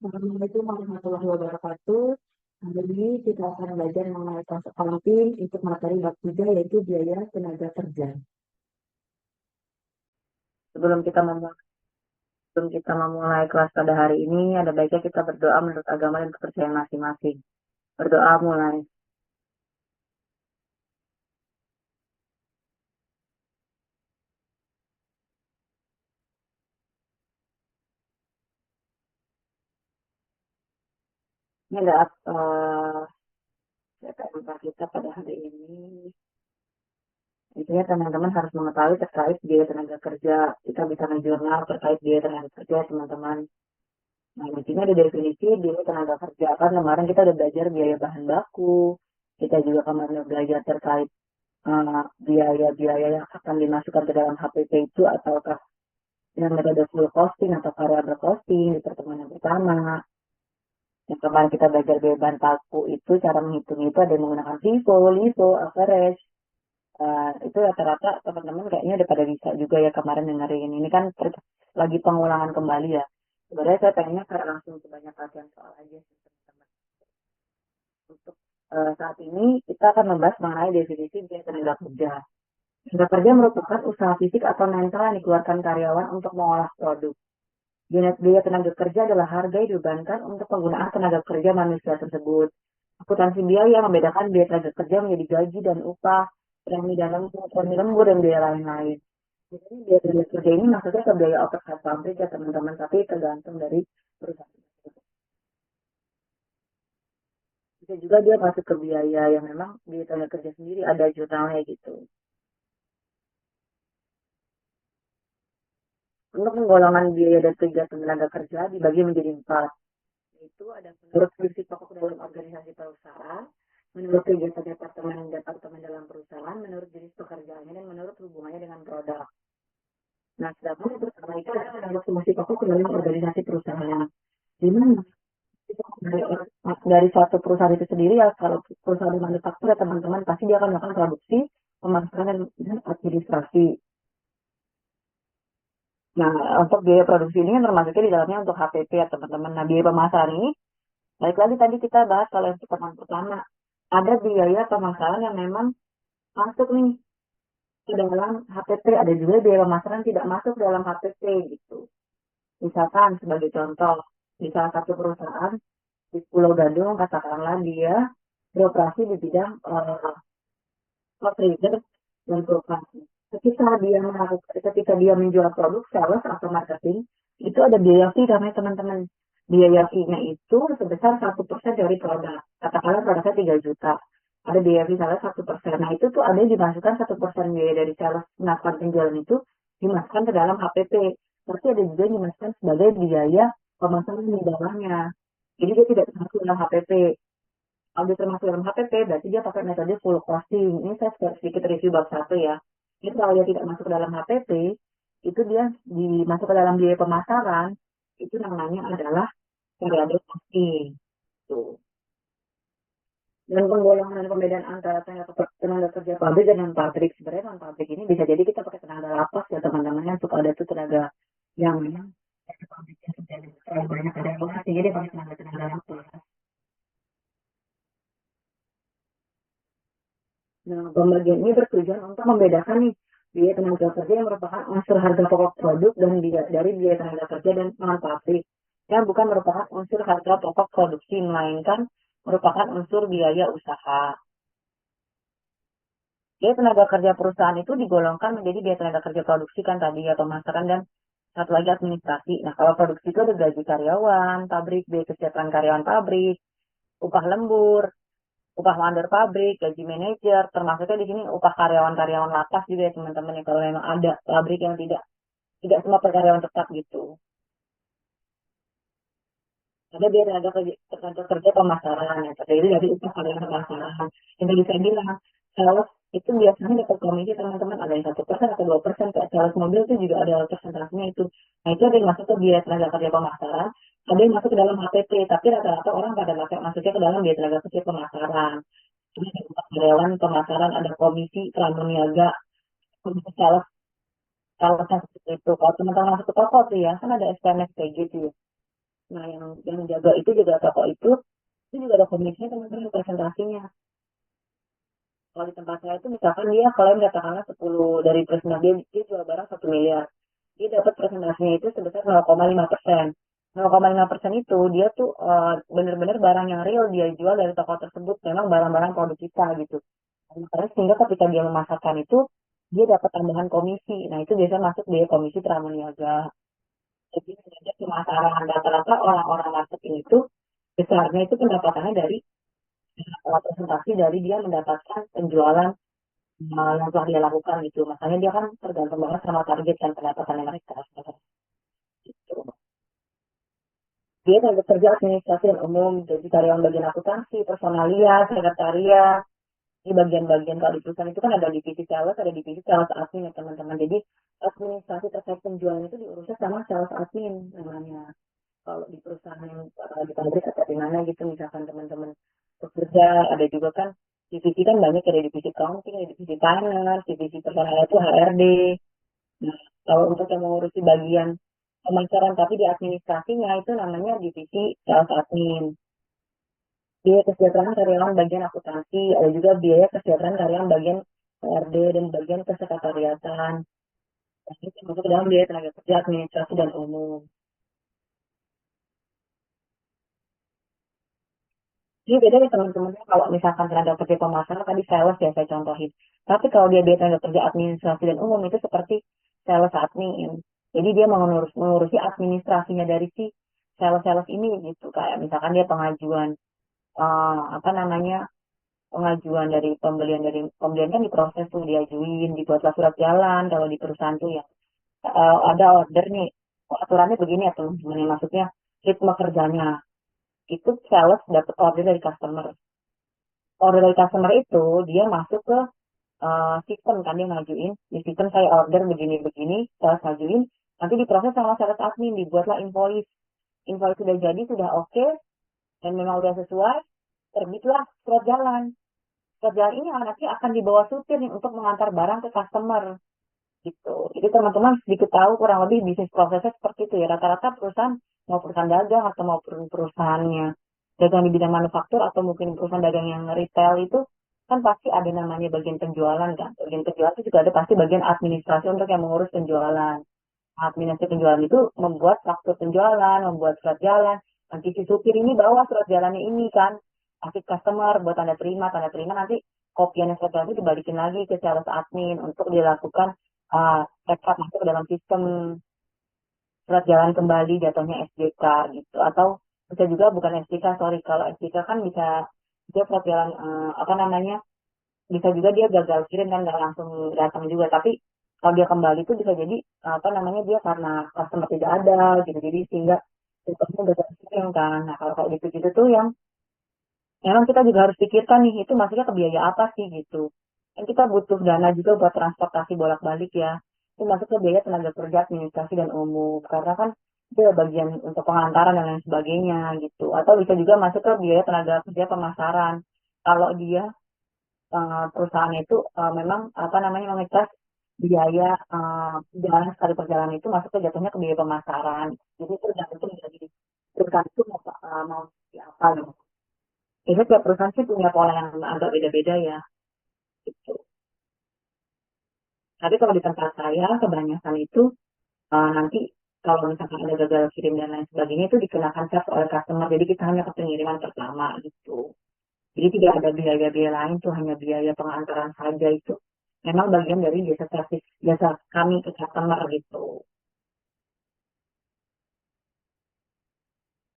Assalamualaikum warahmatullahi wabarakatuh. Hari ini kita akan belajar mengenai konsep accounting untuk materi bab 3 yaitu biaya tenaga kerja. Sebelum kita memulai, sebelum kita memulai kelas pada hari ini, ada baiknya kita berdoa menurut agama dan kepercayaan masing-masing. Berdoa mulai. Ini adalah tema kita pada hari ini. Intinya teman-teman harus mengetahui terkait biaya tenaga kerja. Kita bisa menjurnal terkait biaya tenaga kerja, teman-teman. Nah, di sini ada definisi biaya tenaga kerja. Kan kemarin kita udah belajar biaya bahan baku. Kita juga kemarin udah belajar terkait biaya-biaya yang akan dimasukkan ke dalam HPP itu ataukah yang metode full costing atau variable costing di pertemuan yang pertama. Yang kemarin kita belajar biaya bahan baku itu cara menghitung itu ada yang menggunakan FIFO, LIFO, average. Itu rata-rata teman-teman kayaknya udah pada bisa juga ya kemarin dengerin. Ini kan lagi pengulangan kembali ya. Sebenarnya saya pengennya karena langsung sebanyak latihan soal aja sih teman-teman. Untuk saat ini kita akan membahas mengenai definisi biaya tenaga kerja. Tenaga kerja merupakan usaha fisik atau mental yang dikeluarkan karyawan untuk mengolah produk. Biaya tenaga kerja adalah harga yang dibebankan untuk penggunaan tenaga kerja manusia tersebut. Akuntansi biaya membedakan biaya tenaga kerja menjadi gaji dan upah, premi lembur, dan biaya lain-lain. Jadi biaya tenaga kerja ini maksudnya ke biaya overhead pabrik ya teman-teman, tapi tergantung dari perusahaan. Bisa juga dia masuk ke biaya yang memang biaya tenaga kerja sendiri ada jurnalnya gitu. Untuk penggolongan biaya dan kegiatan tenaga kerja dibagi menjadi 4. Itu ada menurut fungsi pokok dalam organisasi perusahaan, menurut kegiatan departemen dalam perusahaan, menurut jenis pekerjaannya, dan menurut hubungannya dengan produk. Nah, sedangkan yang pertama itu adalah menurut fungsi pokok dalam organisasi perusahaan. Di mana dari suatu perusahaan itu sendiri ya, kalau perusahaan manufaktur ya teman-teman pasti dia akan melakukan produksi, pemasaran, dan administrasi. Nah, untuk biaya produksi ini kan termasuknya di dalamnya untuk HPP ya teman-teman. Nah, biaya pemasaran ini, balik lagi tadi kita bahas kalau yang pertama, ada biaya pemasaran yang memang masuk nih ke dalam HPP, ada juga biaya pemasaran tidak masuk dalam HPP gitu. Misalkan sebagai contoh, di salah satu perusahaan di Pulau Gadung, katakanlah dia beroperasi di bidang trader dan properti. Ketika dia menjual produk, sales atau marketing, itu ada biaya fee namanya teman-teman. Biaya fee-nya itu sebesar 1% dari produk. Katakanlah produknya 3 juta. Ada biaya fee sales 1%. Nah itu tuh ada yang dimasukkan 1% biaya dari sales melakukan penjualan itu dimasukkan ke dalam HPP. Tapi ada juga yang dimasukkan sebagai biaya pemasaran di dalamnya. Jadi dia tidak termasuk dalam HPP. Kalau dia termasuk dalam HPP, berarti dia pakai metode full costing. Ini saya sedikit review bab 1 ya. Jadi kalau dia tidak masuk ke dalam HPP, itu dia dimasuk ke dalam biaya pemasaran, itu namanya adalah variable costing. Tuh. Dan penggolongan dan pembedaan antara tenaga kerja pabrik dan non pabrik. Sebenarnya non pabrik ini bisa jadi kita pakai tenaga lapas ya teman-teman. Yang suka ada tuh tenaga yang memang pabriknya sudah terlalu banyak ada orang, sehingga dia pakai tenaga lapas. Nah, pembagian ini bertujuan untuk membedakan nih biaya tenaga kerja yang merupakan unsur harga pokok produk dan dari biaya tenaga kerja dan non pabrik yang bukan merupakan unsur harga pokok produksi melainkan merupakan unsur biaya usaha. Biaya tenaga kerja perusahaan itu digolongkan menjadi biaya tenaga kerja produksi kan tadi ya pemasaran dan satu lagi administrasi. Nah, kalau produksi itu ada gaji karyawan, pabrik, biaya kesejahteraan karyawan pabrik, upah lembur, upah mandor pabrik, gaji manajer, termasuknya di sini upah karyawan-karyawan lapas juga ya teman-teman ya kalau memang ada pabrik yang tidak semua karyawan tetap gitu. Ada biaya tenaga kerja pemasaran yang terdiri dari upah karyawan pemasaran. Yang tadi saya bilang, sales itu biasanya dapat komisi teman-teman ada yang 1% atau 2%. Kayak sales mobil itu juga ada persentasenya itu. Nah itu ada yang masuk ke biaya tenaga kerja pemasaran, ada yang masuk ke dalam HPP, tapi rata-rata orang pada masuknya ke dalam biaya tenaga kerja pemasaran. Jadi ada karyawan pemasaran, ada komisi, niaga, komisi sales, salesnya seperti itu. Kalau teman-teman masuk ke toko tuh ya, kan ada SPMS kayak gitu ya. Nah, yang jaga itu juga toko itu juga ada komisinya teman-teman presentasinya. Kalau di tempat saya itu misalkan dia klaim katakanlah 10 dari presentasi dia jual barang 1 miliar. Dia dapat presentasinya itu sebesar 0,5%. 0,5% itu dia tuh benar-benar barang yang real dia jual dari toko tersebut. Memang barang-barang produk kita gitu. Makanya sehingga ketika dia memasarkan itu dia dapat tambahan komisi. Nah itu biasanya masuk biaya komisi pramuniaga. Jadi ada pemasaran rata-rata orang-orang marketing itu besarnya itu pendapatannya dari presentasi dari dia mendapatkan penjualan yang telah dia lakukan gitu. Makanya dia kan tergantung banget sama target dan pendapatannya mereka. Gitu. Dia kan bekerja administrasi dan umum, jadi karyawan bagian akuntansi, personalia, sekretariat, di bagian-bagian kalau di perusahaan itu kan ada divisi sales, ada divisi sales admin ya teman-teman. Jadi administrasi terkait penjualan itu diurusnya sama sales admin namanya. Kalau di perusahaan yang di pabrik atau di mana gitu misalkan teman-teman bekerja, ada juga kan divisi kan banyak, ada divisi accounting, ada divisi finance, divisi personal itu HRD. Nah, kalau untuk yang mengurusi bagian pemasaran tapi di administrasinya itu namanya divisi sales admin. Biaya kesejahteraan karyawan bagian akuntansi, ada juga biaya kesejahteraan karyawan bagian PRD dan bagian kesekretariatan. Nah, itu masuk ke dalam biaya tenaga kerja administrasi dan umum. Jadi beda nih teman-teman kalau misalkan tenaga kerja pemasaran tadi sales ya saya contohin. Tapi kalau dia biaya tenaga kerja administrasi dan umum itu seperti sales admin. Jadi dia mengurusi administrasinya dari si sales-sales ini gitu. Kayak misalkan dia pengajuan apa namanya pengajuan dari pembelian kan diproses tuh diajuin dibuatlah surat jalan kalau di perusahaan tuh ya ada order nih aturannya begini ya teman-teman maksudnya ritme kerjanya itu sales dapat order dari customer itu dia masuk ke sistem kan dia ngajuin di sistem saya order begini-begini sales ngajuin nanti diproses sama sales admin dibuatlah invoice invoice sudah jadi sudah oke dan memang udah sesuai terbitlah surat jalan. Kerjaan ini nanti akan dibawa supir nih untuk mengantar barang ke customer gitu. Jadi teman-teman sedikit tahu kurang lebih bisnis prosesnya seperti itu ya. Rata-rata perusahaan mau perusahaan dagang atau mau perusahaannya dagang di bidang manufaktur atau mungkin perusahaan dagang yang retail itu kan pasti ada namanya bagian penjualan kan. Bagian penjualan itu juga ada pasti bagian administrasi untuk yang mengurus penjualan. Administrasi penjualan itu membuat faktur penjualan, membuat surat jalan. Nanti si supir ini bawa surat jalannya ini kan, kasih customer buat tanda terima nanti kopiannya surat jalan itu dibalikin lagi ke sales admin untuk dilakukan backup masuk ke dalam sistem surat jalan kembali jatuhnya SJK gitu. Atau bisa juga bukan SJK, sorry kalau SJK kan bisa dia surat jalan apa namanya bisa juga dia gagal kirim kan nggak langsung datang juga tapi kalau dia kembali itu bisa jadi apa namanya dia karena customer tidak ada gitu jadi sehingga sistemnya gagal kirim kan nah kalau kayak gitu gitu tuh yang memang kita juga harus pikirkan nih itu maksudnya ke biaya apa sih gitu kan kita butuh dana juga buat transportasi bolak-balik ya itu masuk ke biaya tenaga kerja administrasi dan umum karena kan itu ada bagian untuk pengantaran dan lain sebagainya gitu atau bisa juga masuk ke biaya tenaga kerja pemasaran kalau dia perusahaan itu memang apa namanya mengecas biaya perjalanan sekali perjalanan itu masuk ke jatuhnya ke biaya pemasaran. Jadi itu tergantung dari perusahaan itu mau seperti apa gitu. Jadi tiap perusahaan sih punya pola yang agak beda-beda ya. Gitu. Tapi kalau di tempat saya kebanyakan itu nanti kalau misalkan ada gagal kirim dan lain sebagainya itu dikenakan charge oleh customer. Jadi kita hanya ke pengiriman pertama gitu. Jadi tidak ada biaya-biaya lain tuh hanya biaya pengantaran saja itu. Memang bagian dari jasa servis jasa kami ke customer gitu.